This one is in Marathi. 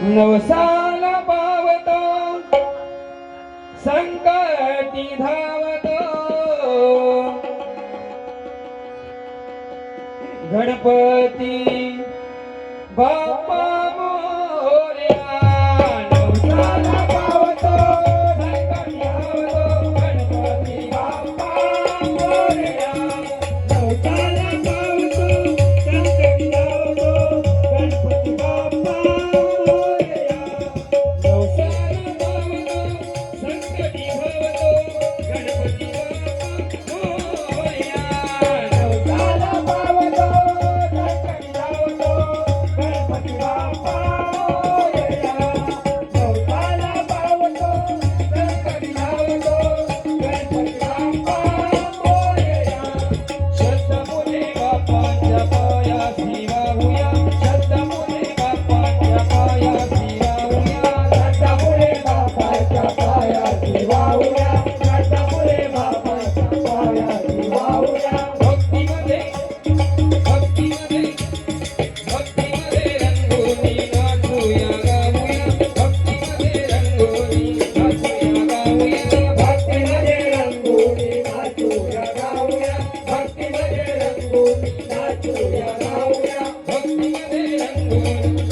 नवसाला पावतो संकटी धावतो गणपती बाप्पा मोरया नवसाला पावतो संकटी धावतो गणपती बाप्पा मोरया नवसाला पावतो संकटी धावतो गणपती बाप्पा मोरया नवसाला पावतो संकटी धावतो गणपती बाप्पा मोरया नवसाला पावतो संकटी धावतो गणपती बाप्पा मोरया नवसाला पावतो संकटी धावतो गणपती बाप्पा मोरया शतमुले बाप्पाच्या पायासी वाहूया शतमुले बाप्पाच्या पायासी वाहूया शतमुले बाप्पाच्या पायासी वाहूया शतमुले बाप्पाच्या पायासी वाहूया भक्तीमध्ये भक्तीमध्ये भक्तीमध्ये रंगोली नाचूया गाऊया भक्तीमध्ये रंगोली नाचूया गाऊया भक्तीमध्ये रंगोली नाचूया गाऊया भक्तीमध्ये रंगोली नाचूया गाऊया भक्तीमध्ये रंगोली